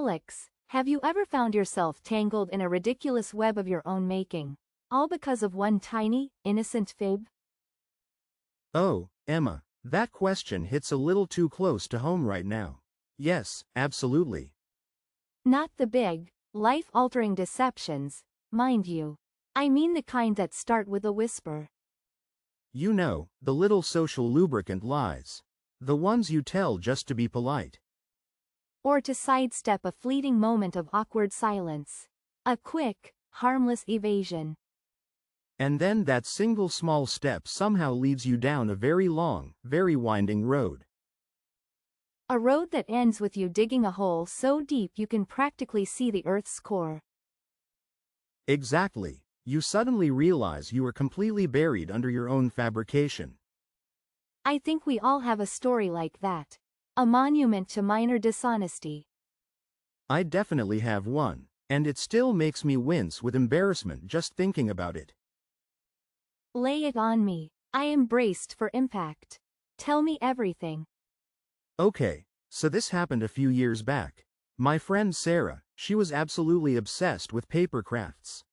Alex, have you ever found yourself tangled in a ridiculous web of your own making, all because of one tiny, innocent fib? Oh, Emma, that question hits a little too close to home right now. Yes, absolutely. Not the big, life-altering deceptions, mind you. I mean the kind that start with a whisper. You know, the little social lubricant lies. The ones you tell just to be polite. Or to sidestep a fleeting moment of awkward silence. A quick, harmless evasion. And then that single small step somehow leads you down a very long, very winding road. A road that ends with you digging a hole so deep you can practically see the Earth's core. Exactly. You suddenly realize you are completely buried under your own fabrication. I think we all have a story like that. A monument to minor dishonesty. I definitely have one, and it still makes me wince with embarrassment just thinking about it. Lay it on me. I am braced for impact. Tell me everything. Okay, so this happened a few years back. My friend Sarah, she was absolutely obsessed with paper crafts.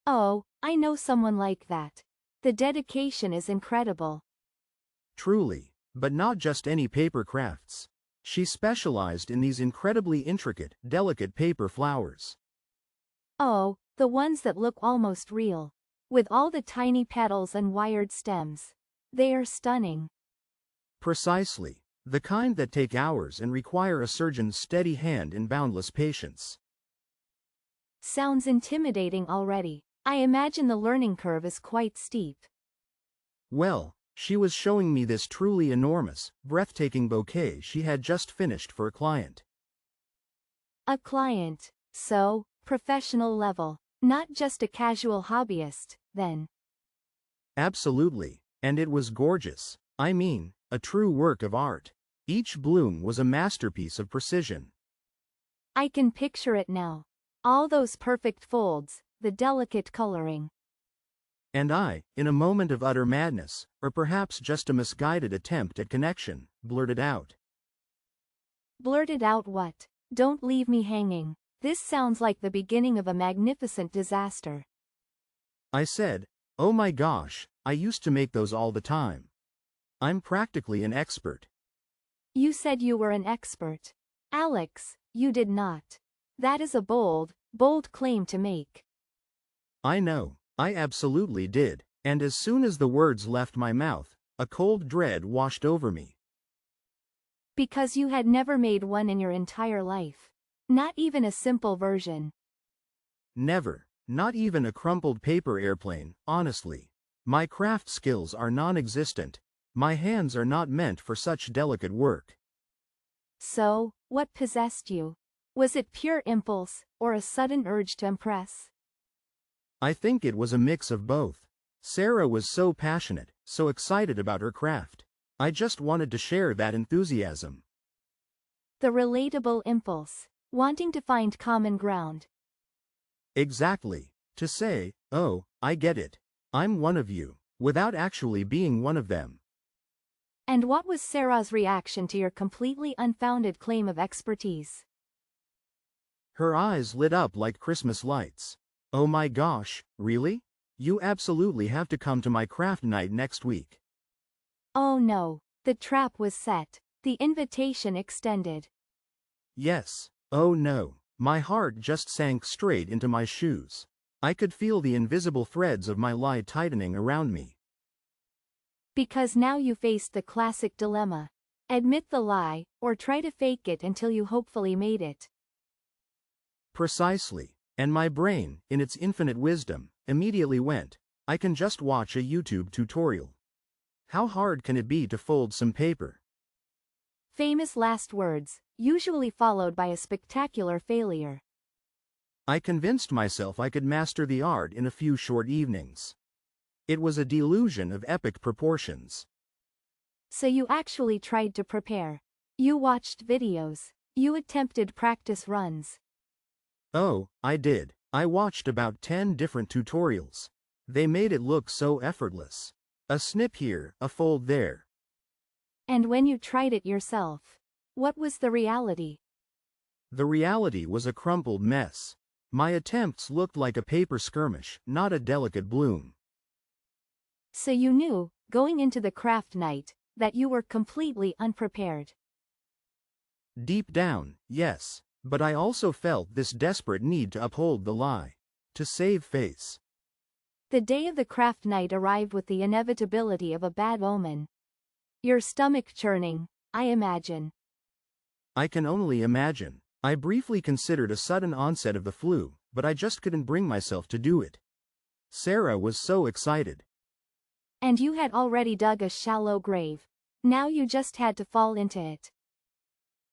Oh, I know someone like that. The dedication is incredible. Truly, but not just any paper crafts. She specialized in these incredibly intricate, delicate paper flowers. Oh, the ones that look almost real. With all the tiny petals and wired stems. They are stunning. Precisely, the kind that take hours and require a surgeon's steady hand and boundless patience. Sounds intimidating already. I imagine the learning curve is quite steep. Well, she was showing me this truly enormous, breathtaking bouquet she had just finished for a client. A client, so, professional level, not just a casual hobbyist, then. Absolutely, and it was gorgeous. I mean, a true work of art. Each bloom was a masterpiece of precision. I can picture it now. All those perfect folds, the delicate coloring. And I, in a moment of utter madness, or perhaps just a misguided attempt at connection, blurted out. Blurted out what? Don't leave me hanging. This sounds like the beginning of a magnificent disaster. I said, oh my gosh, I used to make those all the time. I'm practically an expert. You said you were an expert. Alex, you did not. That is a bold, bold claim to make. I know, I absolutely did, and as soon as the words left my mouth, a cold dread washed over me. Because you had never made one in your entire life. Not even a simple version. Never, not even a crumpled paper airplane, honestly. My craft skills are non-existent. My hands are not meant for such delicate work. So, what possessed you? Was it pure impulse, or a sudden urge to impress? I think it was a mix of both. Sarah was so passionate, so excited about her craft. I just wanted to share that enthusiasm. The relatable impulse. Wanting to find common ground. Exactly. To say, oh, I get it. I'm one of you, without actually being one of them. And what was Sarah's reaction to your completely unfounded claim of expertise? Her eyes lit up like Christmas lights. Oh my gosh, really? You absolutely have to come to my craft night next week. Oh no, the trap was set. The invitation extended. Yes. Oh no, my heart just sank straight into my shoes. I could feel the invisible threads of my lie tightening around me. Because now you faced the classic dilemma. Admit the lie, or try to fake it until you hopefully made it. Precisely. And my brain, in its infinite wisdom, immediately went, I can just watch a YouTube tutorial. How hard can it be to fold some paper? Famous last words, usually followed by a spectacular failure. I convinced myself I could master the art in a few short evenings. It was a delusion of epic proportions. So you actually tried to prepare. You watched videos. You attempted practice runs. Oh, I did. I watched about 10 different tutorials. They made it look so effortless. A snip here, a fold there. And when you tried it yourself, what was the reality? The reality was a crumpled mess. My attempts looked like a paper skirmish, not a delicate bloom. So you knew, going into the craft night, that you were completely unprepared. Deep down, yes, but I also felt this desperate need to uphold the lie. To save face. The day of the craft night arrived with the inevitability of a bad omen. Your stomach churning, I imagine. I can only imagine. I briefly considered a sudden onset of the flu, but I just couldn't bring myself to do it. Sarah was so excited. And you had already dug a shallow grave. Now you just had to fall into it.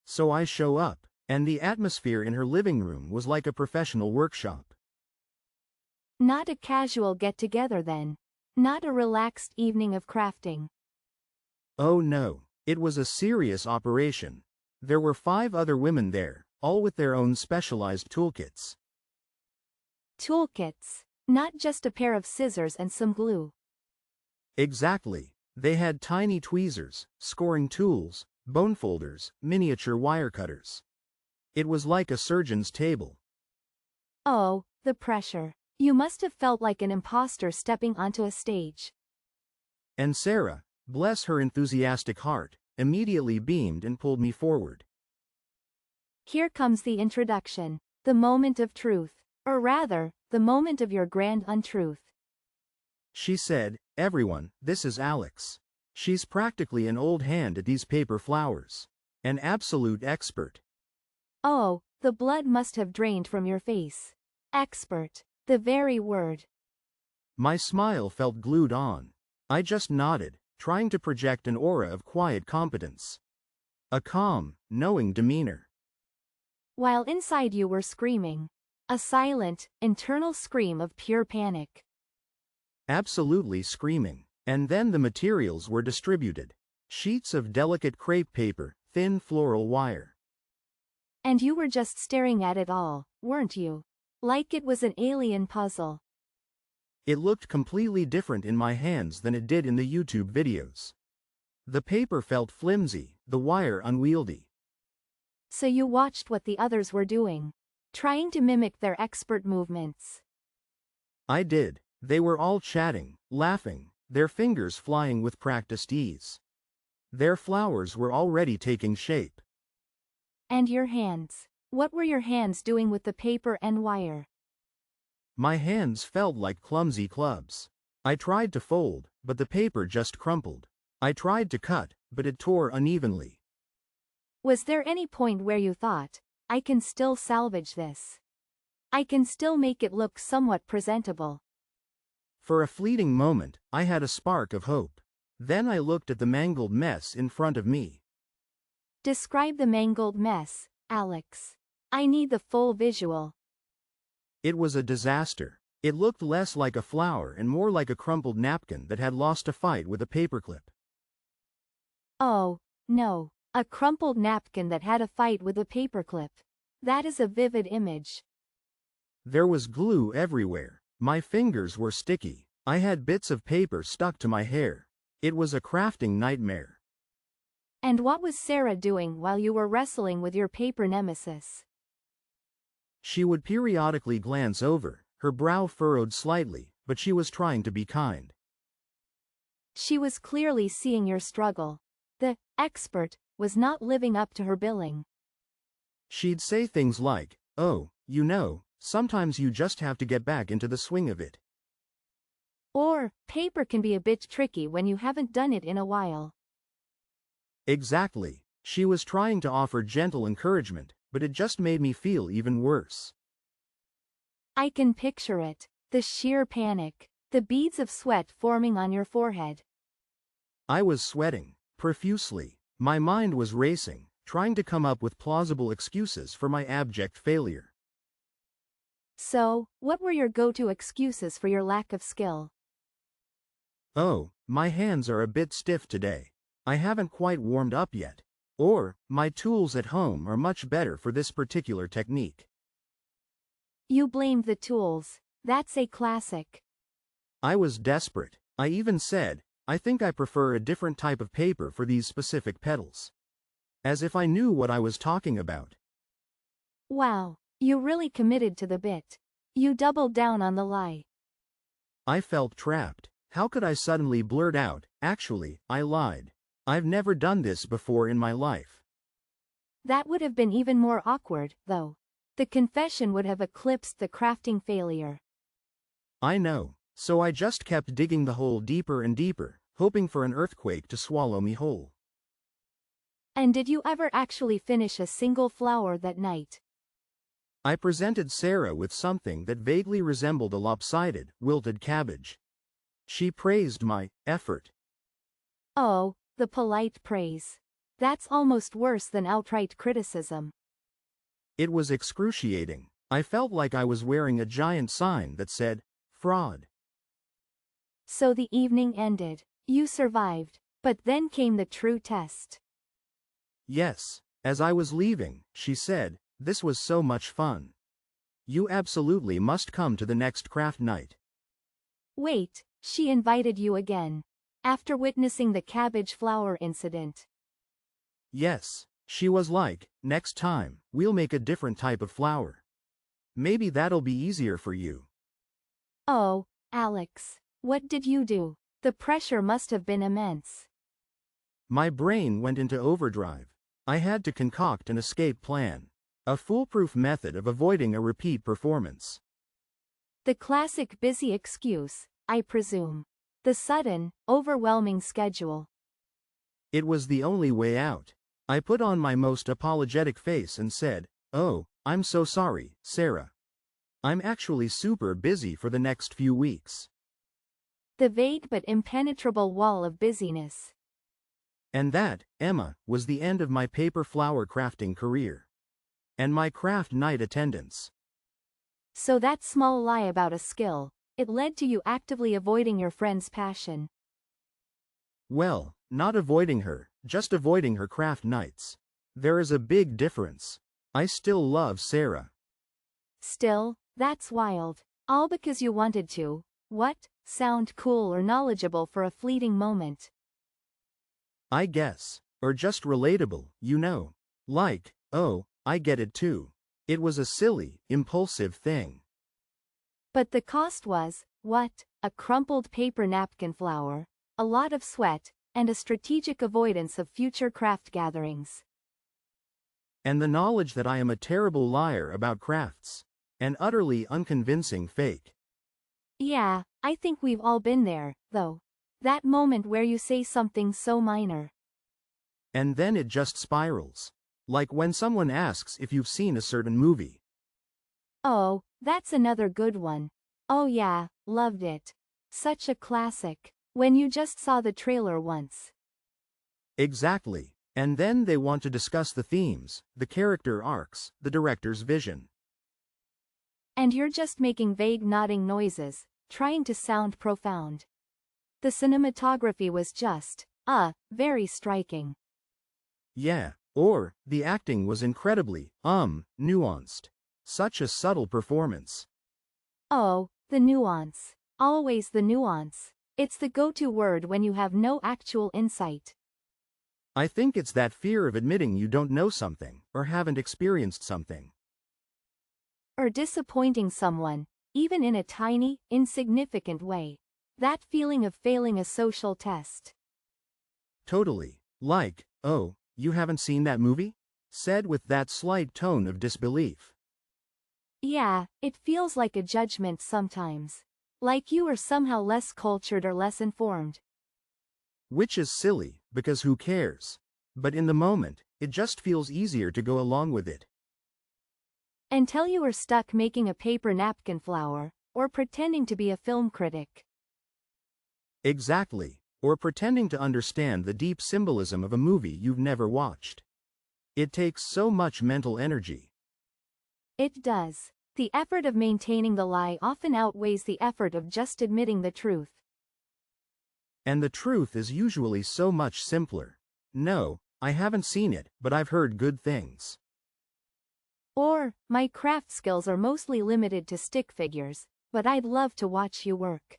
So I show up, and the atmosphere in her living room was like a professional workshop. Not a casual get-together then. Not a relaxed evening of crafting. Oh no, it was a serious operation. There were 5 other women there, all with their own specialized toolkits. Toolkits. Not just a pair of scissors and some glue. Exactly. They had tiny tweezers, scoring tools, bone folders, miniature wire cutters. It was like a surgeon's table. Oh, the pressure. You must have felt like an imposter stepping onto a stage. And Sarah, bless her enthusiastic heart, immediately beamed and pulled me forward. Here comes the introduction. The moment of truth. Or rather, the moment of your grand untruth. She said, "Everyone, this is Alex. She's practically an old hand at these paper flowers. An absolute expert." Oh, the blood must have drained from your face. Expert. The very word. My smile felt glued on. I just nodded, trying to project an aura of quiet competence. A calm, knowing demeanor. While inside you were screaming. A silent, internal scream of pure panic. Absolutely screaming. And then the materials were distributed. Sheets of delicate crepe paper, thin floral wire. And you were just staring at it all, weren't you? Like it was an alien puzzle. It looked completely different in my hands than it did in the YouTube videos. The paper felt flimsy, the wire unwieldy. So you watched what the others were doing. Trying to mimic their expert movements. I did. They were all chatting, laughing, their fingers flying with practiced ease. Their flowers were already taking shape. And your hands. What were your hands doing with the paper and wire? My hands felt like clumsy clubs. I tried to fold, but the paper just crumpled. I tried to cut, but it tore unevenly. Was there any point where you thought, I can still salvage this? I can still make it look somewhat presentable. For a fleeting moment, I had a spark of hope. Then I looked at the mangled mess in front of me. Describe the mangled mess, Alex. I need the full visual. It was a disaster. It looked less like a flower and more like a crumpled napkin that had lost a fight with a paperclip. Oh, no. A crumpled napkin that had a fight with a paperclip. That is a vivid image. There was glue everywhere. My fingers were sticky. I had bits of paper stuck to my hair. It was a crafting nightmare. And what was Sarah doing while you were wrestling with your paper nemesis? She would periodically glance over, her brow furrowed slightly, but she was trying to be kind. She was clearly seeing your struggle. The expert was not living up to her billing. She'd say things like, "Oh, you know, sometimes you just have to get back into the swing of it." Or, paper can be a bit tricky when you haven't done it in a while. Exactly. She was trying to offer gentle encouragement, but it just made me feel even worse. I can picture it. The sheer panic. The beads of sweat forming on your forehead. I was sweating, profusely. My mind was racing, trying to come up with plausible excuses for my abject failure. So, what were your go-to excuses for your lack of skill? "Oh, my hands are a bit stiff today. I haven't quite warmed up yet." Or, "My tools at home are much better for this particular technique." You blamed the tools. That's a classic. I was desperate. I even said, "I think I prefer a different type of paper for these specific petals." As if I knew what I was talking about. Wow, you really committed to the bit. You doubled down on the lie. I felt trapped. How could I suddenly blurt out, "Actually, I lied. I've never done this before in my life." That would have been even more awkward, though. The confession would have eclipsed the crafting failure. I know. So I just kept digging the hole deeper and deeper, hoping for an earthquake to swallow me whole. And did you ever actually finish a single flower that night? I presented Sarah with something that vaguely resembled a lopsided, wilted cabbage. She praised my effort. Oh, the polite praise. That's almost worse than outright criticism. It was excruciating. I felt like I was wearing a giant sign that said, "Fraud." So the evening ended. You survived. But then came the true test. Yes. As I was leaving, she said, "This was so much fun. You absolutely must come to the next craft night." Wait, she invited you again. After witnessing the cabbage flower incident. Yes. She was like, "Next time, we'll make a different type of flower. Maybe that'll be easier for you." Oh, Alex, what did you do? The pressure must have been immense. My brain went into overdrive. I had to concoct an escape plan. A foolproof method of avoiding a repeat performance. The classic busy excuse, I presume. The sudden, overwhelming schedule. It was the only way out. I put on my most apologetic face and said, "Oh, I'm so sorry, Sarah. I'm actually super busy for the next few weeks." The vague but impenetrable wall of busyness. And that, Emma, was the end of my paper flower crafting career. And my craft night attendance. So that small lie about a skill, it led to you actively avoiding your friend's passion. Well, not avoiding her, just avoiding her craft nights. There is a big difference. I still love Sarah. Still, that's wild. All because you wanted to, what, sound cool or knowledgeable for a fleeting moment. I guess. Or just relatable, you know. Like, "Oh, I get it too." It was a silly, impulsive thing. But the cost was, what, a crumpled paper napkin flower, a lot of sweat, and a strategic avoidance of future craft gatherings. And the knowledge that I am a terrible liar about crafts. An utterly unconvincing fake. Yeah, I think we've all been there, though. That moment where you say something so minor. And then it just spirals. Like when someone asks if you've seen a certain movie. Oh, that's another good one. Oh yeah, loved it. Such a classic. When you just saw the trailer once. Exactly. And then they want to discuss the themes, the character arcs, the director's vision. And you're just making vague nodding noises, trying to sound profound. The cinematography was just, very striking. Yeah, or, the acting was incredibly, nuanced. Such a subtle performance. Oh, the nuance. Always the nuance. It's the go-to word when you have no actual insight. I think it's that fear of admitting you don't know something, or haven't experienced something. Or disappointing someone, even in a tiny, insignificant way. That feeling of failing a social test. Totally. Like, "Oh, you haven't seen that movie?" Said with that slight tone of disbelief. Yeah, it feels like a judgment sometimes. Like you are somehow less cultured or less informed. Which is silly, because who cares? But in the moment, it just feels easier to go along with it. Until you are stuck making a paper napkin flower, or pretending to be a film critic. Exactly. Or pretending to understand the deep symbolism of a movie you've never watched. It takes so much mental energy. It does. The effort of maintaining the lie often outweighs the effort of just admitting the truth. And the truth is usually so much simpler. "No, I haven't seen it, but I've heard good things." Or, "My craft skills are mostly limited to stick figures, but I'd love to watch you work."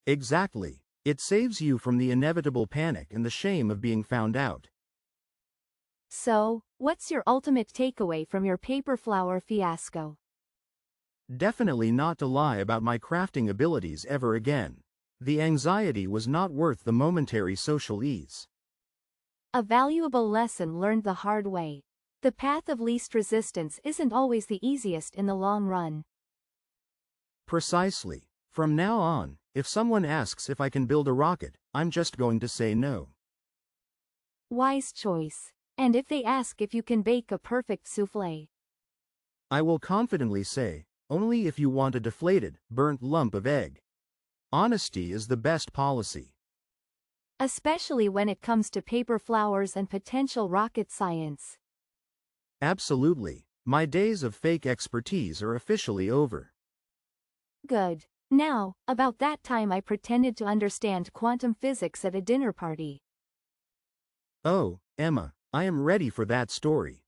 Exactly. It saves you from the inevitable panic and the shame of being found out. So, What's your ultimate takeaway from your paper flower fiasco? Definitely not to lie about my crafting abilities ever again. The anxiety was not worth the momentary social ease. A valuable lesson learned the hard way. The path of least resistance isn't always the easiest in the long run. Precisely. From now on, if someone asks if I can build a rocket, I'm just going to say no. Wise choice. And if they ask if you can bake a perfect souffle? I will confidently say, only if you want a deflated, burnt lump of egg. Honesty is the best policy. Especially when it comes to paper flowers and potential rocket science. Absolutely. My days of fake expertise are officially over. Good. Now, about that time I pretended to understand quantum physics at a dinner party. Oh, Emma, I am ready for that story.